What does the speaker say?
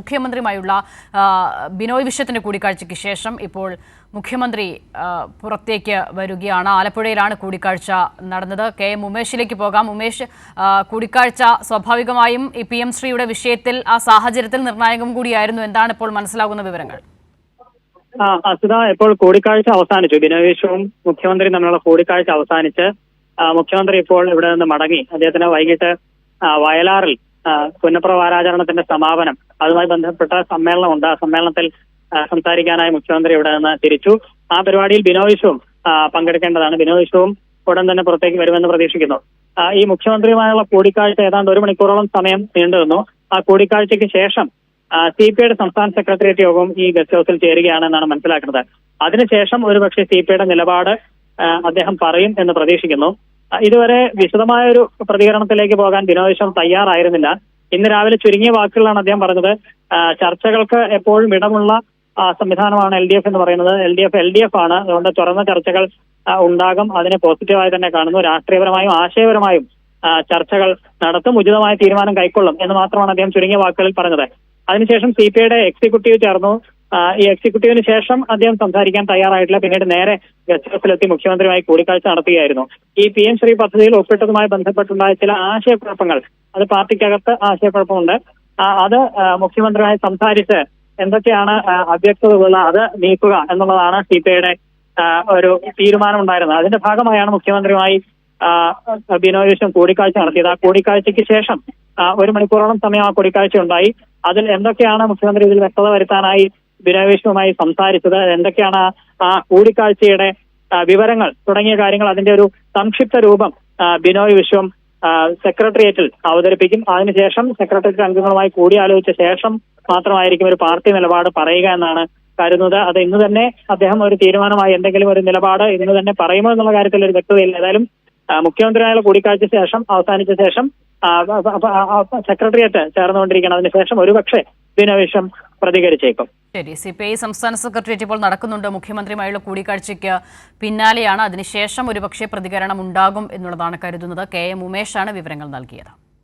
മുഖ്യമന്ത്രിയുമായുള്ള ബിനോയ് വിശ്വത്തിന്റെ കൂടിക്കാഴ്ചയ്ക്ക് ശേഷം ഇപ്പോൾ മുഖ്യമന്ത്രി പുറത്തേക്ക് വരികയാണ്. ആലപ്പുഴയിലാണ് കൂടിക്കാഴ്ച നടന്നത്. KM ഉമേഷിലേക്ക് പോകാം. ഉമേഷ്, കൂടിക്കാഴ്ച സ്വാഭാവികമായും ഈ PM ശ്രീയുടെ വിഷയത്തിൽ ആ സാഹചര്യത്തിൽ നിർണായകം കൂടിയായിരുന്നു. എന്താണ് ഇപ്പോൾ മനസ്സിലാകുന്ന വിവരങ്ങൾ? അസുത, ഇപ്പോൾ കൂടിക്കാഴ്ച അവസാനിച്ചു. ബിനോയ് വിശ്വവും മുഖ്യമന്ത്രിയും തമ്മിലുള്ള കൂടിക്കാഴ്ച അവസാനിച്ച് മുഖ്യമന്ത്രി ഇപ്പോൾ ഇവിടെ നിന്ന് മടങ്ങി. അദ്ദേഹത്തിന് വൈകിട്ട് വയലാറിൽ പുന്നപ്ര വാരാചരണത്തിന്റെ സമാപനം, അതുമായി ബന്ധപ്പെട്ട സമ്മേളനമുണ്ട്. ആ സമ്മേളനത്തിൽ സംസാരിക്കാനായി മുഖ്യമന്ത്രി ഇവിടെ നിന്ന് തിരിച്ചു. ആ പരിപാടിയിൽ ബിനോയ് വിശ്വവും പങ്കെടുക്കേണ്ടതാണ്. ബിനോയ് വിശ്വവും ഉടൻ തന്നെ പുറത്തേക്ക് വരുമെന്ന് പ്രതീക്ഷിക്കുന്നു. ഈ മുഖ്യമന്ത്രിയുമായുള്ള കൂടിക്കാഴ്ച ഏതാണ്ട് 1 മണിക്കൂറോളം സമയം നീണ്ടുനിന്നു. ആ കൂടിക്കാഴ്ചയ്ക്ക് ശേഷം CPIയുടെ സംസ്ഥാന സെക്രട്ടേറിയറ്റ് യോഗവും ഈ ഗസ്റ്റ് ഹൌസിൽ ചേരുകയാണെന്നാണ് മനസ്സിലാക്കുന്നത്. അതിനുശേഷം ഒരുപക്ഷെ CPIയുടെ നിലപാട് അദ്ദേഹം പറയും എന്ന് പ്രതീക്ഷിക്കുന്നു. ഇതുവരെ വിശദമായ ഒരു പ്രതികരണത്തിലേക്ക് പോകാൻ ബിനോയ് വിശ്വം തയ്യാറായിരുന്നില്ല. ഇന്ന് രാവിലെ ചുരുങ്ങിയ വാക്കുകളാണ് അദ്ദേഹം പറഞ്ഞത്. ചർച്ചകൾക്ക് എപ്പോഴും ഇടമുള്ള സംവിധാനമാണ് LDF എന്ന് പറയുന്നത്. LDF ആണ്. അതുകൊണ്ട് തുറന്ന ചർച്ചകൾ ഉണ്ടാകും. അതിനെ പോസിറ്റീവായി തന്നെ കാണുന്നു. രാഷ്ട്രീയപരമായും ആശയപരമായും ചർച്ചകൾ നടത്തും, ഉചിതമായ തീരുമാനം കൈക്കൊള്ളും എന്ന് മാത്രമാണ് അദ്ദേഹം ചുരുങ്ങിയ വാക്കുകളിൽ പറഞ്ഞത്. അതിനുശേഷം CPIയുടെ എക്സിക്യൂട്ടീവ് ചേർന്നു. ഈ എക്സിക്യൂട്ടീവിന് ശേഷം അദ്ദേഹം സംസാരിക്കാൻ തയ്യാറായിട്ടില്ല. പിന്നീട് നേരെ ഗസ്റ്റ് ഹൌസിലെത്തി മുഖ്യമന്ത്രിയുമായി കൂടിക്കാഴ്ച നടത്തുകയായിരുന്നു. ഈ PM ശ്രീ പദ്ധതിയിൽ ഒപ്പിട്ടതുമായി ബന്ധപ്പെട്ടുണ്ടായ ചില ആശയക്കുഴപ്പങ്ങൾ, അത് പാർട്ടിക്കകത്ത് ആശയക്കുഴപ്പമുണ്ട്. അത് മുഖ്യമന്ത്രിയുമായി സംസാരിച്ച് എന്തൊക്കെയാണ് അവ്യക്തതകൾ അത് നീക്കുക എന്നുള്ളതാണ് CPIയുടെ ഒരു തീരുമാനമുണ്ടായിരുന്നത്. അതിന്റെ ഭാഗമായാണ് മുഖ്യമന്ത്രിയുമായി ബിനോയ് വിശ്വം കൂടിക്കാഴ്ച നടത്തിയത്. ആ കൂടിക്കാഴ്ചയ്ക്ക് ശേഷം 1 മണിക്കൂറോളം സമയം ആ കൂടിക്കാഴ്ച ഉണ്ടായി. അതിൽ എന്തൊക്കെയാണ് മുഖ്യമന്ത്രി ഇതിൽ വ്യക്തത വരുത്താനായി ബിനോയ് വിശ്വവുമായി സംസാരിച്ചത്, എന്തൊക്കെയാണ് ആ കൂടിക്കാഴ്ചയുടെ വിവരങ്ങൾ തുടങ്ങിയ കാര്യങ്ങൾ, അതിന്റെ ഒരു സംക്ഷിപ്ത രൂപം ബിനോയ് വിശ്വം സെക്രട്ടേറിയറ്റിൽ അവതരിപ്പിക്കും. അതിനുശേഷം സെക്രട്ടേറിയറ്റ് അംഗങ്ങളുമായി കൂടിയാലോചിച്ച ശേഷം മാത്രമായിരിക്കും ഒരു പാർട്ടി നിലപാട് പറയുക എന്നാണ് കരുതുന്നത്. അത് ഇന്ന് തന്നെ അദ്ദേഹം ഒരു തീരുമാനമായി എന്തെങ്കിലും ഒരു നിലപാട് ഇന്ന് തന്നെ പറയുമോ എന്നുള്ള കാര്യത്തിൽ ഒരു വ്യക്തതയില്ല. ഏതായാലും മുഖ്യമന്ത്രിയായുള്ള കൂടിക്കാഴ്ച ശേഷം അവസാനിച്ച ശേഷം സെക്രട്ടേറിയറ്റ് ചേർന്നുകൊണ്ടിരിക്കണം. അതിനുശേഷം ഒരുപക്ഷെ ബിനോയ് വിശ്വം പ്രതികരിച്ചേക്കും. ശരി, CPI സംസ്ഥാന സെക്രട്ടേറിയറ്റ് ഇപ്പോൾ നടക്കുന്നുണ്ട്. മുഖ്യമന്ത്രിയുമായുള്ള കൂടിക്കാഴ്ചയ്ക്ക് പിന്നാലെയാണ്. അതിനുശേഷം ഒരുപക്ഷെ പ്രതികരണം ഉണ്ടാകും എന്നുള്ളതാണ് കരുതുന്നത്. KM ഉമേഷാണ് വിവരങ്ങൾ നൽകിയത്.